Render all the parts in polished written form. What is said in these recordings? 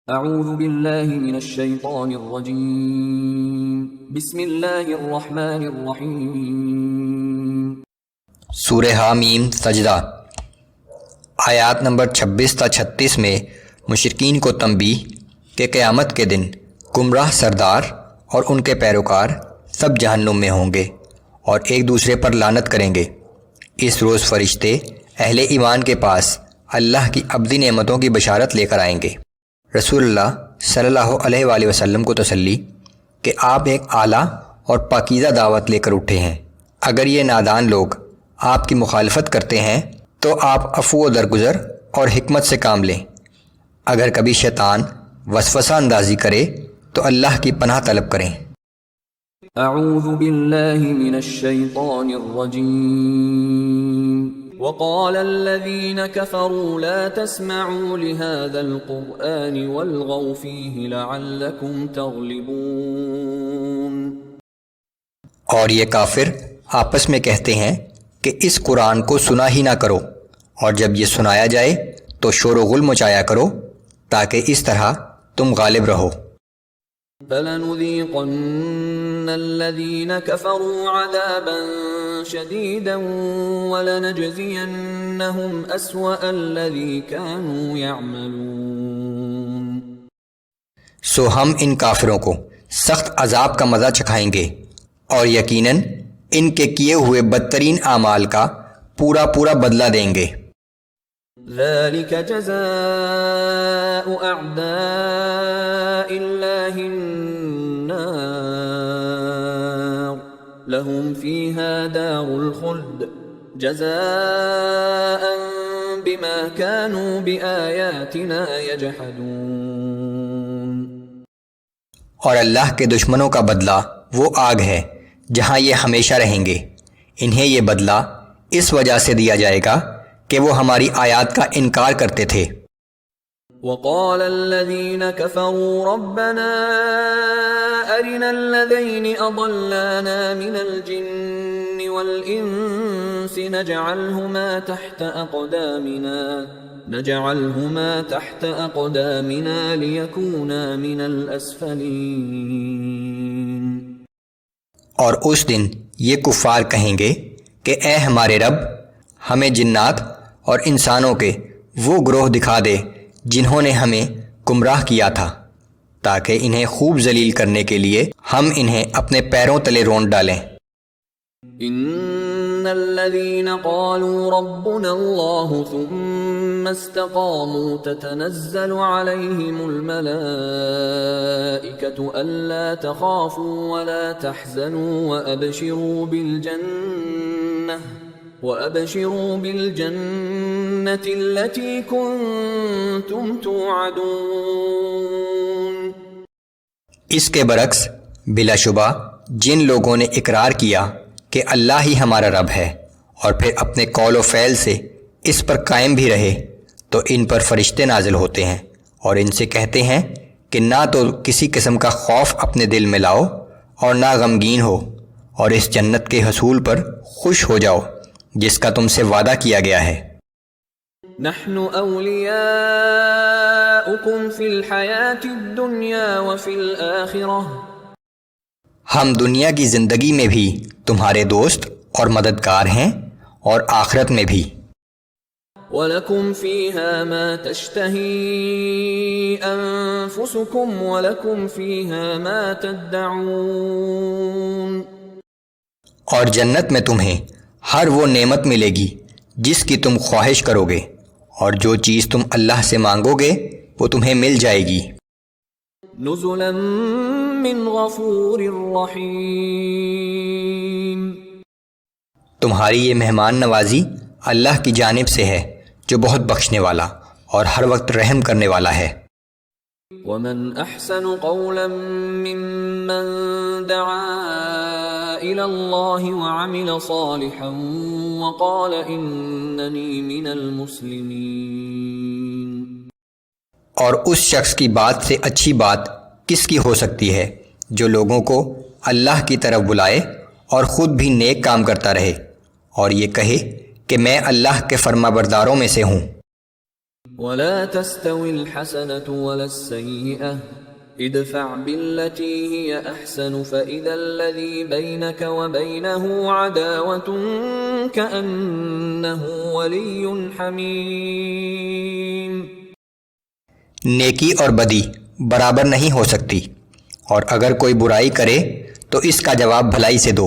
اعوذ باللہ من الشیطان الرجیم بسم اللہ الرحمن الرحیم۔ سورہ حامیم سجدہ آیات نمبر 26 تا 36 میں مشرکین کو تنبیہ کہ قیامت کے دن گمراہ سردار اور ان کے پیروکار سب جہنم میں ہوں گے اور ایک دوسرے پر لعنت کریں گے۔ اس روز فرشتے اہل ایمان کے پاس اللہ کی ابدی نعمتوں کی بشارت لے کر آئیں گے۔ رسول اللہ صلی اللہ علیہ وآلہ وسلم کو تسلی کہ آپ ایک اعلیٰ اور پاکیزہ دعوت لے کر اٹھے ہیں۔ اگر یہ نادان لوگ آپ کی مخالفت کرتے ہیں تو آپ عفو و درگزر اور حکمت سے کام لیں۔ اگر کبھی شیطان وسوسہ اندازی کرے تو اللہ کی پناہ طلب کریں۔ اعوذ باللہ من الشیطان الرجیم۔ وقال الذين كفروا لا تسمعوا لهذا القرآن والغوا فيه لعلكم تغلبون۔ اور یہ کافر آپس میں کہتے ہیں کہ اس قرآن کو سنا ہی نہ کرو، اور جب یہ سنایا جائے تو شور و غل مچایا کرو تاکہ اس طرح تم غالب رہو۔ فَلَنُذِيقَنَّ الَّذِينَ كَفَرُوا عَذَابًا شَدِيدًا وَلَنَجْزِيَنَّهُمْ أَسْوَأَ الَّذِي كَانُوا يَعْمَلُونَ۔ سو ہم ان کافروں کو سخت عذاب کا مزہ چکھائیں گے اور یقیناً ان کے کیے ہوئے بدترین اعمال کا پورا بدلہ دیں گے۔ ذَلِكَ جَزَاءُ أَعْدَاءِ اللَّهِ النَّارُ لَهُمْ فِيهَا دَارُ الْخُلْدِ جَزَاءً بِمَا كَانُوا بِآيَاتِنَا يَجْحَدُونَ۔ اور اللہ کے دشمنوں کا بدلہ وہ آگ ہے جہاں یہ ہمیشہ رہیں گے۔ انہیں یہ بدلہ اس وجہ سے دیا جائے گا کہ وہ ہماری آیات کا انکار کرتے تھے۔ وقال الذين كفروا ربنا أرنا الذين أضلانا من الجن والإنس نجعلهما تحت أقدامنا ليكونا من الأسفلين۔ اور اس دن یہ کفار کہیں گے کہ اے ہمارے رب، ہمیں جنات اور انسانوں کے وہ گروہ دکھا دے جنہوں نے ہمیں گمراہ کیا تھا، تاکہ انہیں خوب ذلیل کرنے کے لیے ہم انہیں اپنے پیروں تلے رونڈ ڈالیں۔ ان الذين قالوا ربنا الله ثم استقاموا تتنزل عليهم الملائكة ألا تخافوا ولا تحزنوا وأبشروا بالجنة التي كنتم توعدون۔ اس کے برعکس بلا شبہ جن لوگوں نے اقرار کیا کہ اللہ ہی ہمارا رب ہے اور پھر اپنے قول و فعل سے اس پر قائم بھی رہے، تو ان پر فرشتے نازل ہوتے ہیں اور ان سے کہتے ہیں کہ نہ تو کسی قسم کا خوف اپنے دل میں لاؤ اور نہ غمگین ہو، اور اس جنت کے حصول پر خوش ہو جاؤ جس کا تم سے وعدہ کیا گیا ہے۔ نحن اولیاؤکم فی الحیاة الدنیا وفی الآخرہ۔ ہم دنیا کی زندگی میں بھی تمہارے دوست اور مددگار ہیں اور آخرت میں بھی۔ وَلَكُمْ فِيهَا مَا تَشْتَهِي أَنفُسُكُمْ وَلَكُمْ فِيهَا مَا تَدَّعُونَ۔ اور جنت میں تمہیں ہر وہ نعمت ملے گی جس کی تم خواہش کرو گے، اور جو چیز تم اللہ سے مانگو گے وہ تمہیں مل جائے گی۔ نزلا من غفور رحیم۔ تمہاری یہ مہمان نوازی اللہ کی جانب سے ہے جو بہت بخشنے والا اور ہر وقت رحم کرنے والا ہے۔ ومن احسن قولا ممن دعا الى اللہ وعمل صالحا وقال اننی من المسلمین۔ اور اس شخص کی بات سے اچھی بات کس کی ہو سکتی ہے جو لوگوں کو اللہ کی طرف بلائے اور خود بھی نیک کام کرتا رہے اور یہ کہے کہ میں اللہ کے فرما برداروں میں سے ہوں۔ ولا تستوي الحسنة ولا السيئة ادفع بالتي هي أحسن فإذا الذي بينك وبينه عداوة كأنه ولي حميم. نیکی اور بدی برابر نہیں ہو سکتی، اور اگر کوئی برائی کرے تو اس کا جواب بھلائی سے دو.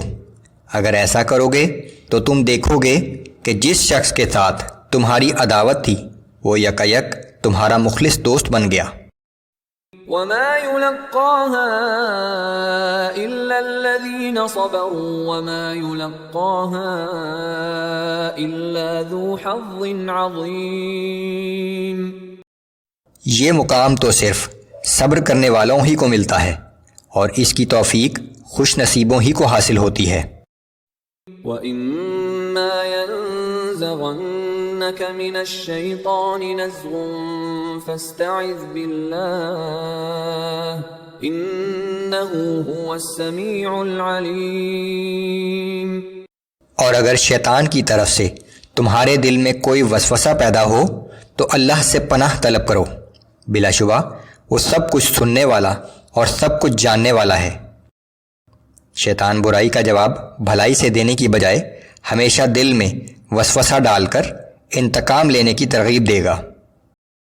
اگر ایسا کرو گے تو تم دیکھو گے کہ جس شخص کے ساتھ تمہاری عداوت تھی وہ یکایک تمہارا مخلص دوست بن گیا. وما يلقاها إلا الذين صبروا وما يلقاها إلا ذو حظ عظيم. یہ مقام تو صرف صبر کرنے والوں ہی کو ملتا ہے، اور اس کی توفیق خوش نصیبوں ہی کو حاصل ہوتی ہے. وَإِمَّا يَنزَغَنَّكَ مِنَ الشَّيْطَانِ نَزْغٌ فَاسْتَعِذْ بِاللَّهِ إِنَّهُ هُوَ السَّمِيعُ الْعَلِيمُ. اور اگر شیطان کی طرف سے تمہارے دل میں کوئی وسوسہ پیدا ہو تو اللہ سے پناہ طلب کرو، بلا شبہ وہ سب کچھ سننے والا اور سب کچھ جاننے والا ہے. شیطان برائی کا جواب بھلائی سے دینے کی بجائے ہمیشہ دل میں وسوسہ ڈال کر انتقام لینے کی ترغیب دے گا.